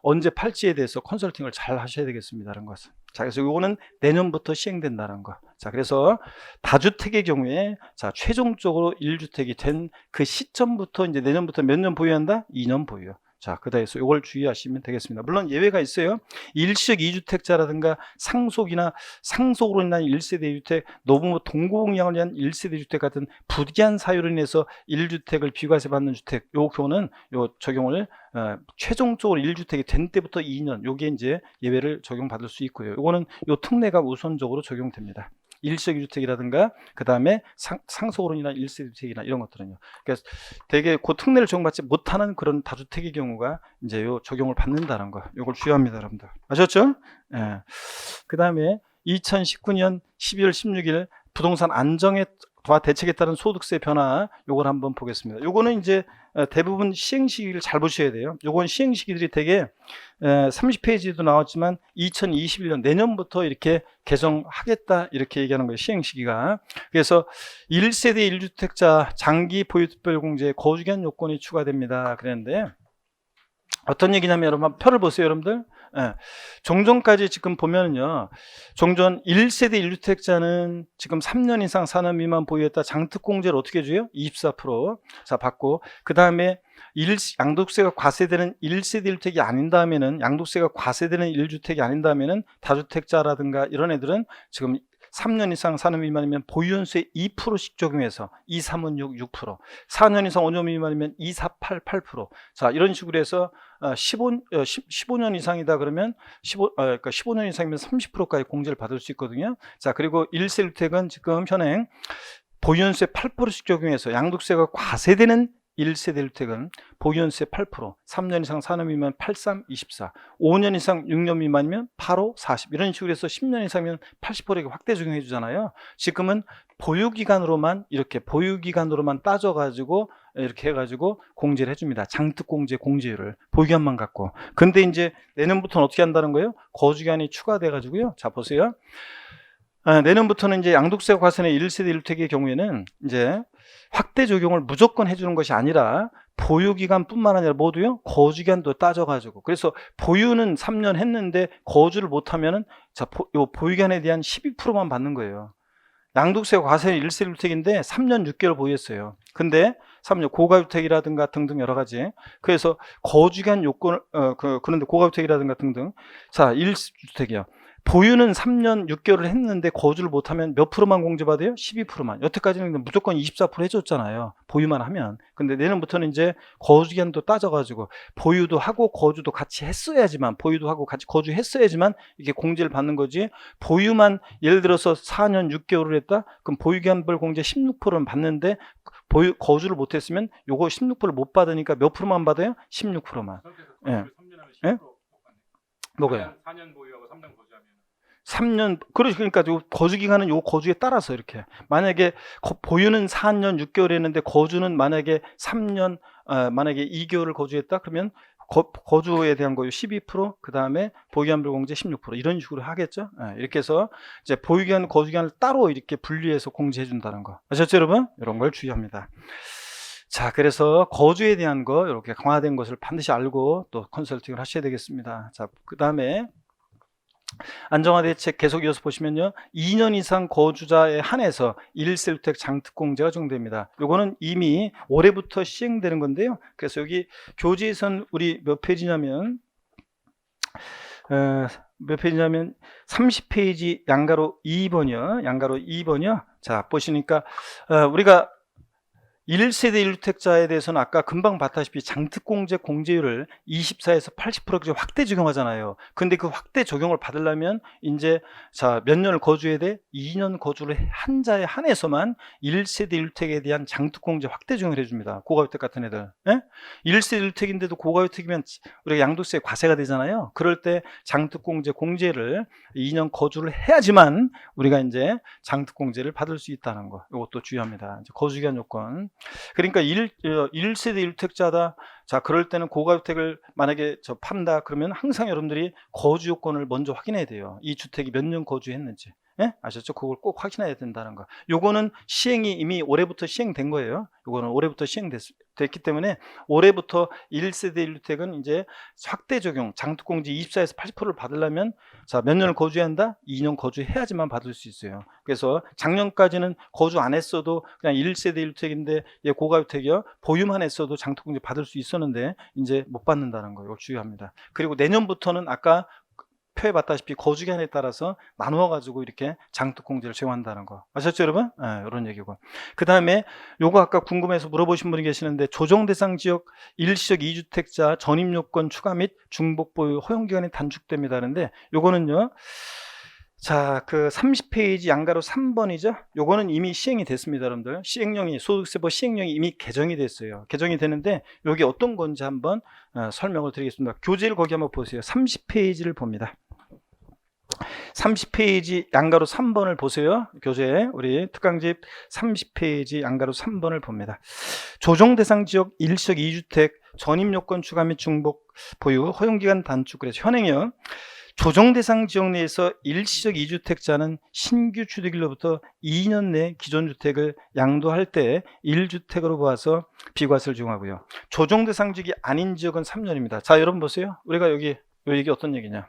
언제 팔지에 대해서 컨설팅을 잘 하셔야 되겠습니다. 이런 것은. 자, 그래서 요거는 내년부터 시행된다는 거. 자, 그래서 다주택의 경우에, 자, 최종적으로 1주택이 된 그 시점부터 이제 내년부터 몇 년 보유한다? 2년 보유. 자, 그다해서 이걸 주의하시면 되겠습니다. 물론 예외가 있어요. 일시적 2주택자라든가 상속으로 인한 1세대 2주택, 노부모 동거공양을 위한 1세대 주택 같은 부귀한 사유로 인해서 1주택을 비과세 받는 주택, 요 경우는 요 적용을 최종적으로 1주택이 된 때부터 2년, 요게 이제 예외를 적용받을 수 있고요. 요거는 요 특례가 우선적으로 적용됩니다. 일시적 2주택이라든가 그 다음에 상속으로 인한 1세대 주택이나 이런 것들은요. 그러니까 되게 그 특례를 적용받지 못하는 그런 다주택의 경우가 이제 요 적용을 받는다는 거, 요걸 주의합니다, 여러분들. 아셨죠? 예. 그 다음에 2019년 12월 16일 부동산 안정에 대책에 따른 소득세 변화, 요걸 한번 보겠습니다. 요거는 이제 대부분 시행 시기를 잘 보셔야 돼요. 요건 시행 시기들이 되게 30페이지도 나왔지만 2021년 내년부터 이렇게 개정하겠다 이렇게 얘기하는 거예요. 시행 시기가. 그래서 1세대 1주택자 장기 보유특별공제 거주기한 요건이 추가됩니다. 그랬는데 어떤 얘기냐면 여러분 표를 보세요, 여러분들. 예. 종전까지 지금 보면은요, 종전 1세대 1주택자는 지금 3년 이상 4년 미만 보유했다 장특공제를 어떻게 줘요? 24%. 자, 받고, 그 다음에 양도세가 과세되는 1세대 1주택이 아닌 다음에는, 양도세가 과세되는 1주택이 아닌 다음에는 다주택자라든가 이런 애들은 지금 3년 이상 4년 미만이면 보유연수에 2%씩 적용해서 2, 3은 6%, 4년 이상 5년 미만이면 2, 4, 8%. 자, 이런 식으로 해서 15년 이상이다 그러면 15년 이상이면 30%까지 공제를 받을 수 있거든요. 자, 그리고 1세 1주택은 지금 현행 보유연수에 8%씩 적용해서 양도세가 과세되는 1세대 1주택은 보유연수에 8%, 3년 이상 4년 미만 83, 24, 5년 이상 6년 미만이면 85, 40 이런 식으로 해서 10년 이상이면 80%에게 확대 적용해 주잖아요. 지금은 보유기간으로만 이렇게 보유기간으로만 따져가지고 이렇게 해가지고 공제를 해줍니다. 장특공제 공제율을 보유기간만 갖고. 근데 이제 내년부터는 어떻게 한다는 거예요? 거주기간이 추가돼가지고요. 자, 보세요. 내년부터는 이제 양도세가 과세된 1세대 1주택의 경우에는 이제 확대 적용을 무조건 해주는 것이 아니라 보유기간뿐만 아니라 모두요 거주기간도 따져가지고, 그래서 보유는 3년 했는데 거주를 못하면은 자, 요 보유기간에 대한 12%만 받는 거예요. 양도세가 과세된 1세대 1주택인데 3년 6개월 보유했어요. 근데 3년 고가주택이라든가 등등 여러 가지, 그래서 거주기간 요건을 그런데 고가주택이라든가 등등, 자 1주택이요. 보유는 3년 6개월을 했는데 거주를 못하면 몇 프로만 공제받아요? 12%만. 여태까지는 무조건 24% 해줬잖아요. 보유만 하면. 근데 내년부터는 이제 거주기간도 따져가지고 보유도 하고 거주도 같이 했어야지만, 보유도 하고 같이 거주했어야지만 이게 공제를 받는 거지. 보유만 예를 들어서 4년 6개월을 했다? 그럼 보유기간별 공제 16%는 받는데 거주를 못했으면 요거 16%를 못 받으니까 몇 프로만 받아요? 16%만. 예. 예? 뭐가요? 4년 보유하고 3년 거주하면 3년, 그러니까 요 거주기간은 요 거주에 따라서 이렇게. 만약에 보유는 4년 6개월 했는데 거주는 만약에 3년, 만약에 2개월을 거주했다? 그러면 거주에 대한 거요 12%, 그 다음에 보유기간별 공제 16% 이런 식으로 하겠죠. 이렇게 해서 이제 보유기간, 거주기간을 따로 이렇게 분리해서 공제해 준다는 거. 아셨죠, 여러분? 이런 걸 주의합니다. 자, 그래서 거주에 대한 거 이렇게 강화된 것을 반드시 알고 또 컨설팅을 하셔야 되겠습니다. 자, 그 다음에 안정화 대책 계속 이어서 보시면요, 2년 이상 거주자에 한해서 1세 주택 장특공제가 적용됩니다. 요거는 이미 올해부터 시행되는 건데요. 그래서 여기 교재에선 우리 몇 페이지냐면 30페이지 양가로 2번이요. 양가로 2번이요. 자, 보시니까 우리가 1세대 1주택자에 대해서는 아까 금방 봤다시피 장특공제 공제율을 24에서 80%까지 확대 적용하잖아요. 근데 그 확대 적용을 받으려면 이제 자, 몇 년을 거주해야 돼? 2년 거주를 한 자에 한해서만 1세대 1주택에 대한 장특공제 확대 적용을 해줍니다. 고가주택 같은 애들. 예? 1세대 1주택인데도 고가주택이면 우리가 양도세 과세가 되잖아요. 그럴 때 장특공제 공제를 2년 거주를 해야지만 우리가 이제 장특공제를 받을 수 있다는 거. 이것도 주의합니다. 이제 거주기간 요건. 그러니까 1세대 1주택자다. 자, 그럴 때는 고가주택을 만약에 판다 그러면 항상 여러분들이 거주 요건을 먼저 확인해야 돼요. 이 주택이 몇 년 거주했는지. 예? 아셨죠? 그걸 꼭 확인해야 된다는 거. 요거는 시행이 이미 올해부터 시행된 거예요. 요거는 올해부터 시행됐기 때문에 올해부터 1세대 1주택은 이제 확대 적용, 장특공지 24에서 80%를 받으려면 자, 몇 년을 거주해야 한다? 2년 거주해야지만 받을 수 있어요. 그래서 작년까지는 거주 안 했어도 그냥 1세대 1주택인데 예, 고가주택이요. 보유만 했어도 장특공지 받을 수 있었는데 이제 못 받는다는 거예요. 이거 주의합니다. 그리고 내년부터는 아까 표에 봤다시피 거주기한에 따라서 나누어 가지고 이렇게 장특공제를 제공한다는 거 아셨죠 여러분? 이런 얘기고, 그 다음에 요거 아까 궁금해서 물어보신 분이 계시는데 조정대상 지역 일시적 2주택자 전입요건 추가 및 중복 보유 허용기간이 단축됩니다 하는데 요거는요, 자, 그 30페이지 양가로 3번이죠. 요거는 이미 시행이 됐습니다, 여러분들. 시행령이, 소득세법 시행령이 이미 개정이 됐어요. 개정이 되는데 요게 어떤 건지 한번 설명을 드리겠습니다. 교재를 거기 한번 보세요. 30페이지를 봅니다. 30페이지 양가로 3번을 보세요. 교재 우리 특강집 30페이지 양가로 3번을 봅니다. 조정대상 지역 일시적 2주택 전입요건 추가 및 중복 보유 허용기간 단축. 그래서 현행이요, 조정대상 지역 내에서 일시적 2주택자는 신규 취득일로부터 2년 내 기존 주택을 양도할 때 1주택으로 보아서 비과세를 적용하고요. 조정대상 지역이 아닌 지역은 3년입니다. 자, 여러분 보세요. 우리가 여기 요 얘기 어떤 얘기냐.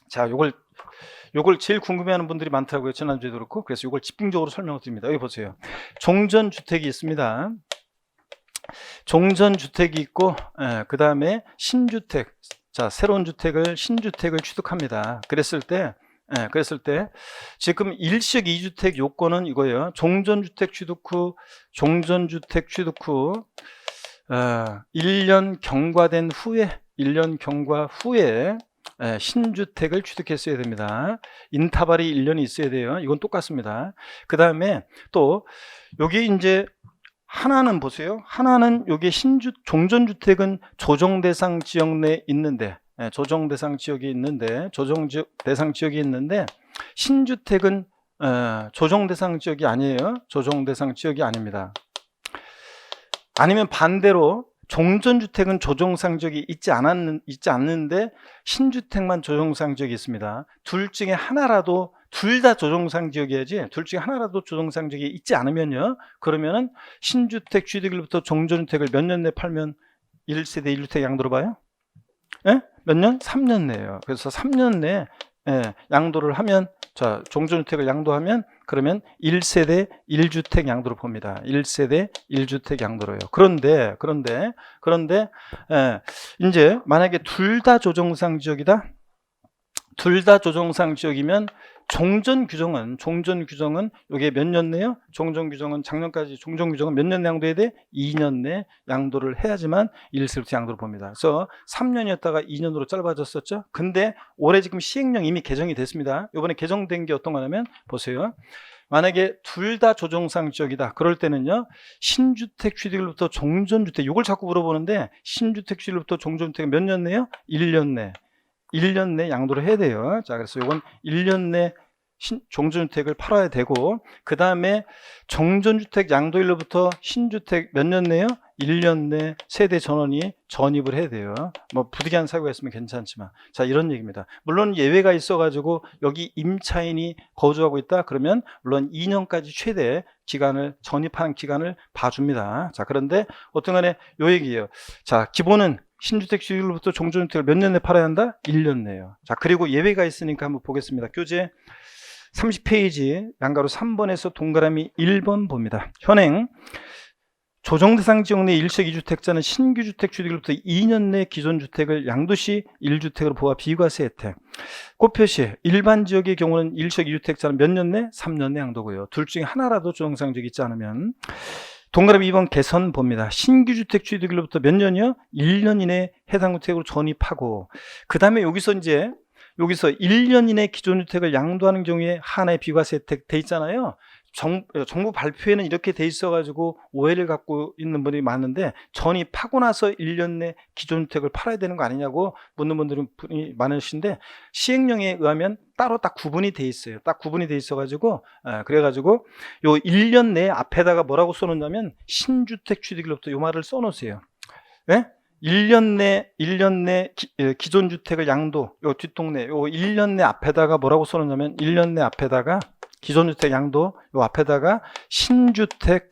자, 요걸 제일 궁금해하는 분들이 많더라고요. 지난주에도 그렇고. 그래서 요걸 집중적으로 설명을 드립니다. 여기 보세요. 종전주택이 있습니다. 종전주택이 있고, 그 다음에 신주택. 자, 새로운 주택을, 신주택을 취득합니다. 그랬을 때 지금 일시적 2주택 요건은 이거예요. 종전주택 취득 후 1년 경과된 후에 1년 경과 후에 신주택을 취득했어야 됩니다. 인터벌이 1년이 있어야 돼요. 이건 똑같습니다. 그 다음에 또 여기 이제 하나는 보세요. 하나는 여기 종전주택은 조정대상 지역 내에 있는데, 조정대상 지역이 있는데, 조정대상 지역이 있는데, 신주택은 조정대상 지역이 아니에요. 조정대상 지역이 아닙니다. 아니면 반대로 종전주택은 조정상 지역이 있지 않는데 신주택만 조정상 지역이 있습니다. 둘 중에 하나라도, 둘 다 조정상 지역이어야지, 둘 중에 하나라도 조정상 지역이 있지 않으면요, 그러면은 신주택 취득일부터 종전주택을 몇 년 내 팔면 1세대 1주택 양도로 봐요? 예? 몇 년? 3년 내예요. 그래서 3년 내에 양도를 하면, 자, 종전주택을 양도하면 그러면 1세대 1주택 양도로 봅니다. 1세대 1주택 양도로요. 그런데 이제 만약에 둘 다 조정상 지역이다. 둘 다 조정상 지역이면 종전 규정은 이게 몇 년 내요? 종전 규정은 작년까지 종전 규정은 몇 년 내 양도해야 돼? 2년 내 양도를 해야지만 1세부터 양도를 봅니다. 그래서 3년이었다가 2년으로 짧아졌었죠. 근데 올해 지금 시행령 이미 개정이 됐습니다. 이번에 개정된 게 어떤 거냐면 보세요. 만약에 둘 다 조정상 지역이다. 그럴 때는요, 신주택 취득일부터 종전주택, 이걸 자꾸 물어보는데 신주택 취득일부터 종전주택 몇 년 내요? 1년 내. 1년 내 양도를 해야 돼요. 자, 그래서 이건 1년 내 종전주택을 팔아야 되고, 그 다음에 종전주택 양도일로부터 신주택 몇 년 내요? 1년 내 세대 전원이 전입을 해야 돼요. 뭐 부득이한 사고가 있으면 괜찮지만, 자, 이런 얘기입니다. 물론 예외가 있어가지고 여기 임차인이 거주하고 있다 그러면 물론 2년까지 최대 기간을, 전입하는 기간을 봐줍니다. 자, 그런데 어떤 간에 요 얘기예요. 자, 기본은 신주택 취득일로부터 종전주택을 몇 년 내 팔아야 한다? 1년 내요. 자, 그리고 예외가 있으니까 한번 보겠습니다. 교재 30페이지 양가로 3번에서 동그라미 1번 봅니다. 현행 조정대상 지역 내 일시적 2주택자는 신규 주택 취득일부터 2년 내 기존 주택을 양도시 1주택으로 보아 비과세 혜택. 꽃표시 일반 지역의 경우는 일시적 2주택자는 몇 년 내? 3년 내 양도고요. 둘 중에 하나라도 조정상 지역이 있지 않으면. 동그라미 2번 개선 봅니다. 신규 주택 취득일로부터 몇 년이요? 1년 이내 해당 주택으로 전입하고, 그 다음에 여기서 1년 이내 기존 주택을 양도하는 경우에 하나의 비과세 혜택 돼 있잖아요. 정부 발표에는 이렇게 돼 있어가지고 오해를 갖고 있는 분들이 많은데, 전입하고 나서 1년 내 기존 주택을 팔아야 되는 거 아니냐고 묻는 분들이 많으신데, 시행령에 의하면 따로 딱 구분이 돼 있어요. 딱 구분이 돼 있어가지고, 그래가지고 요 1년 내 앞에다가 뭐라고 써놓냐면 신주택 취득일로부터 요 말을 써놓으세요. 네? 1년 내 기존 주택을 양도, 요 뒷동네, 요 1년 내 앞에다가 뭐라고 써놓냐면, 1년 내 앞에다가, 기존 주택 양도, 요 앞에다가 신주택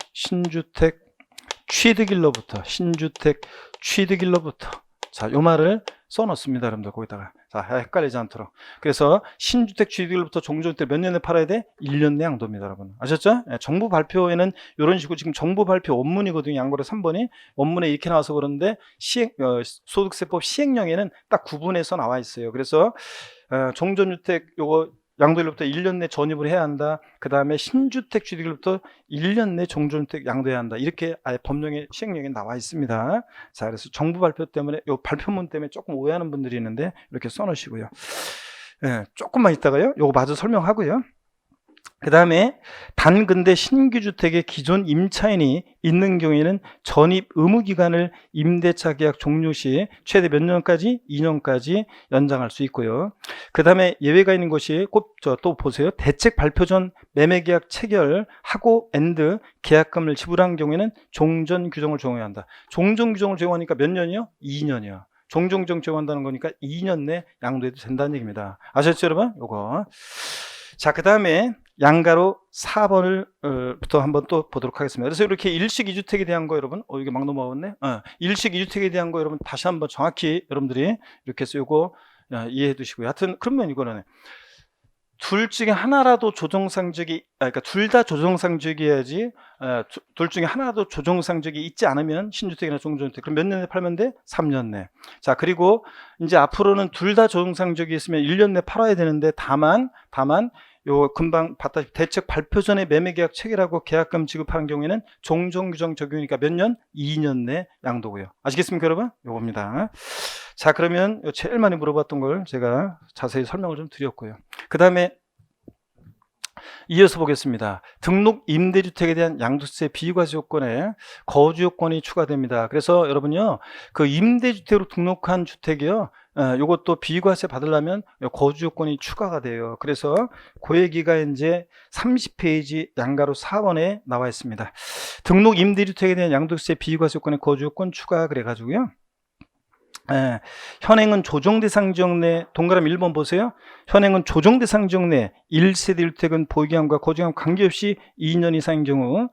취득일로부터, 자, 요 말을 써놓습니다. 여러분들, 거기다가. 자, 헷갈리지 않도록. 그래서 신주택 취득일로부터 종전주택 몇 년에 팔아야 돼? 1년 내 양도입니다, 여러분. 아셨죠? 예, 정부 발표에는 이런 식으로, 지금 정부 발표 원문이거든요. 양거래 3번이. 원문에 이렇게 나와서 그러는데, 소득세법 시행령에는 딱 구분해서 나와 있어요. 그래서, 종전주택 요거 양도일로부터 1년 내 전입을 해야 한다. 그 다음에 신주택 취득일로부터 1년 내 종전주택 양도해야 한다. 이렇게 아예 법령의 시행령에 나와 있습니다. 자, 그래서 정부 발표 때문에, 요 발표문 때문에 조금 오해하는 분들이 있는데, 이렇게 써놓으시고요. 예, 조금만 있다가요, 요거 마저 설명하고요. 그 다음에 단 근데 신규 주택의 기존 임차인이 있는 경우에는 전입 의무 기간을 임대차 계약 종료 시 최대 몇 년까지? 2년까지 연장할 수 있고요. 그 다음에 예외가 있는 것이 또 보세요. 대책 발표 전 매매 계약 체결하고 계약금을 지불한 경우에는 종전 규정을 적용해야 한다. 종전 규정을 적용하니까 몇 년이요? 2년이요. 종전 규정 적용한다는 거니까 2년 내 양도해도 된다는 얘기입니다. 아셨죠, 여러분? 요거. 자, 그 다음에 양가로 4번을 부터 한번 또 보도록 하겠습니다. 그래서 이렇게 일식 2주택에 대한 거 여러분, 이게 막 넘어갔네. 일식 2주택에 대한 거 여러분 다시 한번 정확히 여러분들이 이렇게 해서 요거 이해해 두시고요. 하여튼 그러면 이거는 둘 중에 하나라도 조정상적이, 그러니까 둘 다 조정상적이어야지. 둘 중에 하나라도 조정상적이 있지 않으면 신주택이나 종전주택, 그럼 몇 년에 팔면 돼? 3년 내. 자, 그리고 이제 앞으로는 둘 다 조정상적이 있으면 1년 내 팔아야 되는데, 다만 요 금방 봤다시피 대책 발표 전에 매매계약 체결하고 계약금 지급하는 경우에는 종전규정 적용이니까 몇 년? 2년 내 양도고요. 아시겠습니까, 여러분? 요겁니다. 자, 그러면 제일 많이 물어봤던 걸 제가 자세히 설명을 좀 드렸고요. 그 다음에 이어서 보겠습니다. 등록 임대주택에 대한 양도세 비과세 요건에 거주 요건이 추가됩니다. 그래서 여러분요, 그 임대주택으로 등록한 주택이요, 요것도 비과세 받으려면 거주 요건이 추가가 돼요. 그래서 그 얘기가 이제 30페이지 양가로 4번에 나와 있습니다. 등록 임대주택에 대한 양도세 비과세 요건에 거주 요건 추가, 그래가지고요. 현행은 조정대상 지역 내, 동그라미 1번 보세요. 현행은 조정대상 지역 내 1세대 1주택은 보유기간과 거주기간 관계없이 2년 이상인 경우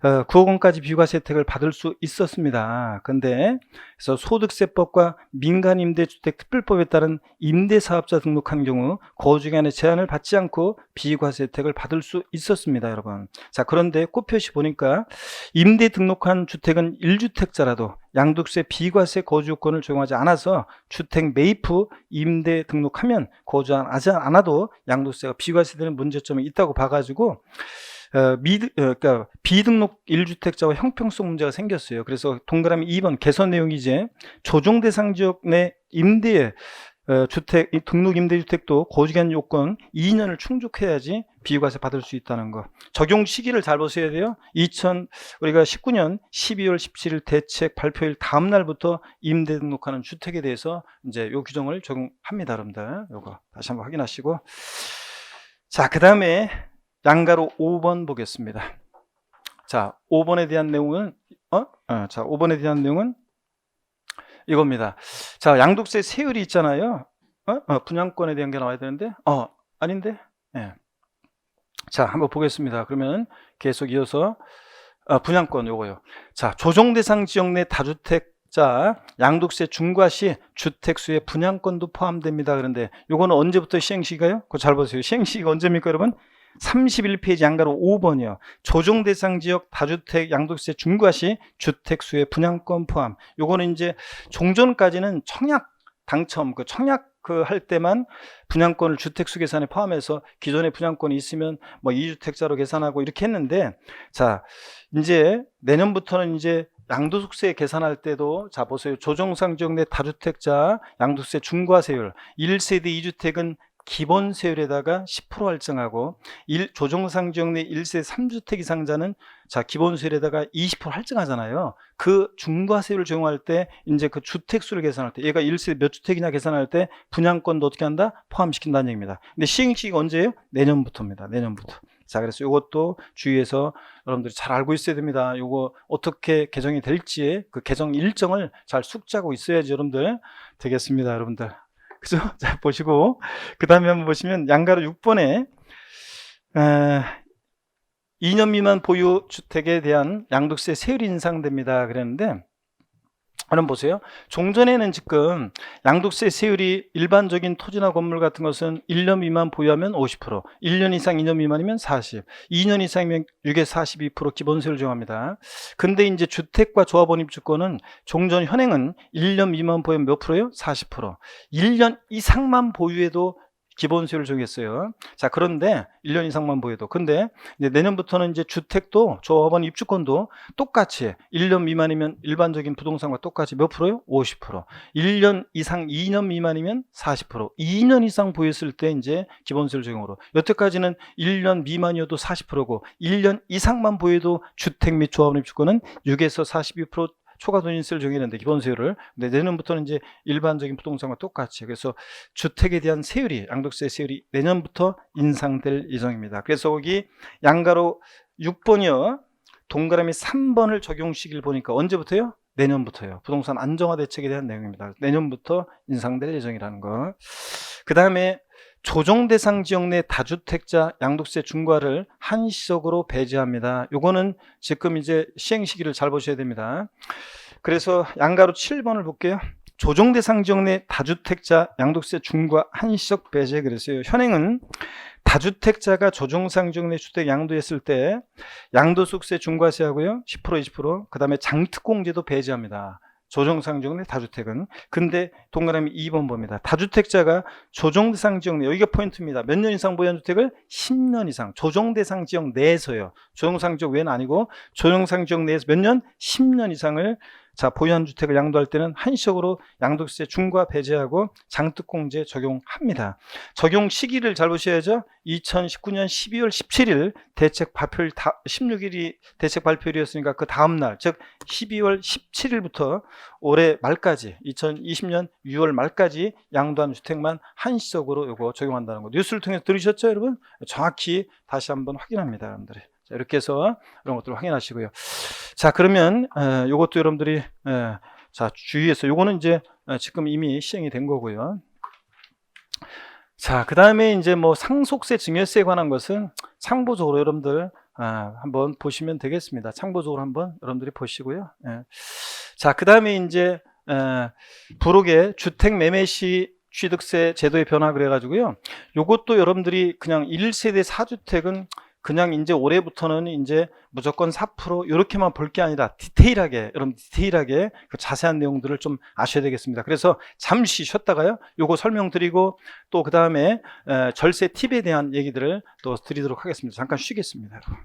9억 원까지 비과세 혜택을 받을 수 있었습니다. 근데 그래서 소득세법과 민간임대주택 특별법에 따른 임대사업자 등록한 경우 거주기간에 제한을 받지 않고 비과세 혜택을 받을 수 있었습니다, 여러분. 자, 그런데 꽃표시 보니까 임대 등록한 주택은 1주택자라도 양도세 비과세 거주 요건을 적용하지 않아서 주택 매입 후 임대 등록하면 거주하지 않아도 양도세가 비과세되는 문제점이 있다고 봐가지고 그러니까 비등록 1주택자와 형평성 문제가 생겼어요. 그래서 동그라미 2번 개선 내용이 이제 조정대상 지역 내 임대 주택, 등록 임대주택도 거주기간 요건 2년을 충족해야지 비과세 받을 수 있다는 거. 적용 시기를 잘 보셔야 돼요. 우리가 19년 12월 17일 대책 발표일 다음 날부터 임대 등록하는 주택에 대해서 이제 요 규정을 적용합니다, 여러분들. 요거 다시 한번 확인하시고. 자, 그 다음에 양가로 5번 보겠습니다. 자, 5번에 대한 내용은 자, 5번에 대한 내용은 이겁니다. 자, 양도세 세율이 있잖아요. 분양권에 대한 게 나와야 되는데 아닌데. 네. 자, 한번 보겠습니다. 그러면 계속 이어서 분양권 요거요. 자, 조정대상 지역 내 다주택자 양도세 중과 시 주택수의 분양권도 포함됩니다. 그런데 요거는 언제부터 시행시기가요? 그거 잘 보세요. 시행시기가 언제입니까, 여러분? 31페이지 양가로 5번이요. 조정대상 지역 다주택 양도세 중과시 주택수의 분양권 포함. 요거는 이제 종전까지는 청약 당첨, 청약 할 때만 분양권을 주택수 계산에 포함해서 기존에 분양권이 있으면 뭐 2주택자로 계산하고 이렇게 했는데, 자, 이제 내년부터는 이제 양도소득세 계산할 때도, 자, 보세요. 조정상 지역 내 다주택자 양도세 중과세율 1세대 2주택은 기본 세율에다가 10% 할증하고 조정상지역 내 1세 3주택 이상자는 자 기본 세율에다가 20% 할증하잖아요. 그 중과세율을 적용할 때 이제 그 주택 수를 계산할 때 얘가 1세 몇 주택이냐 계산할 때 분양권도 어떻게 한다? 포함시킨다는 얘기입니다. 근데 시행시기가 언제예요? 내년부터입니다. 내년부터. 자, 그래서 이것도 주의해서 여러분들이 잘 알고 있어야 됩니다. 이거 어떻게 개정이 될지 그 개정 일정을 잘 숙지하고 있어야지 여러분들 되겠습니다. 여러분들. 그죠? 자, 보시고 그 다음에 한번 보시면 양가로 6번에 2년 미만 보유 주택에 대한 양도세 세율이 인상됩니다. 그랬는데 한번 보세요. 종전에는 지금 양도세 세율이 일반적인 토지나 건물 같은 것은 1년 미만 보유하면 50%, 1년 이상 2년 미만이면 40, 2년 이상이면 6에 42% 기본세율을 정합니다. 근데 이제 주택과 조합원 입주권은 종전 현행은 1년 미만 보유하면 몇 프로예요? 40%. 1년 이상만 보유해도 기본세율을 정했어요. 자, 그런데 1년 이상만 보여도. 근데 이제 내년부터는 이제 주택도 조합원 입주권도 똑같이 1년 미만이면 일반적인 부동산과 똑같이 몇 프로요? 50%. 1년 이상 2년 미만이면 40%. 2년 이상 보였을 때 이제 기본세율 적용으로. 여태까지는 1년 미만이어도 40%고 1년 이상만 보여도 주택 및 조합원 입주권은 6에서 42% 초과손익세를 정했는데 기본세율을. 근데 내년부터는 이제 일반적인 부동산과 똑같이 그래서 주택에 대한 세율이 양도세 세율이 내년부터 인상될 예정입니다. 그래서 거기 양가로 6번이요 동그라미 3번을 적용 시기를 보니까 언제부터요? 내년부터요. 부동산 안정화 대책에 대한 내용입니다. 내년부터 인상될 예정이라는 거. 그 다음에 조정 대상 지역 내 다주택자 양도세 중과를 한시적으로 배제합니다. 요거는 지금 이제 시행 시기를 잘 보셔야 됩니다. 그래서 양가로 7번을 볼게요. 조정 대상 지역 내 다주택자 양도세 중과 한시적 배제 그랬어요. 현행은 다주택자가 조정상 지역 내 주택 양도했을 때 양도소득세 중과세하고요 10% 20% 그 다음에 장특공제도 배제합니다. 조정상 지역 내 다주택은. 근데 동그라미 2번 봅니다. 다주택자가 조정대상 지역 내, 여기가 포인트입니다. 몇 년 이상 보유한 주택을 10년 이상 조정대상 지역 내에서요. 조정상 지역 외는 아니고 조정상 지역 내에서 몇 년? 10년 이상을 자 보유한 주택을 양도할 때는 한시적으로 양도세 중과 배제하고 장특공제 적용합니다. 적용 시기를 잘 보셔야죠. 2019년 12월 17일 대책 발표일 16일이 대책 발표일이었으니까 그 다음날 즉 12월 17일부터 올해 말까지 2020년 6월 말까지 양도한 주택만 한시적으로 이거 적용한다는 거 뉴스를 통해서 들으셨죠 여러분? 정확히 다시 한번 확인합니다 여러분들이. 자, 이렇게 해서 이런 것들을 확인하시고요. 자, 그러면 이것도 여러분들이 자 주의해서 요거는 이제 지금 이미 시행이 된 거고요. 자, 그 다음에 이제 뭐 상속세, 증여세에 관한 것은 참고적으로 여러분들 한번 보시면 되겠습니다. 참고적으로 한번 여러분들이 보시고요. 자, 그 다음에 이제 부록의 주택 매매 시 취득세 제도의 변화 그래가지고요. 요것도 여러분들이 그냥 1세대 4주택은 그냥 이제 올해부터는 이제 무조건 4% 이렇게만 볼 게 아니라 디테일하게 여러분 디테일하게 그 자세한 내용들을 좀 아셔야 되겠습니다. 그래서 잠시 쉬었다가요 요거 설명드리고 또 그 다음에 절세 팁에 대한 얘기들을 또 드리도록 하겠습니다. 잠깐 쉬겠습니다 여러분.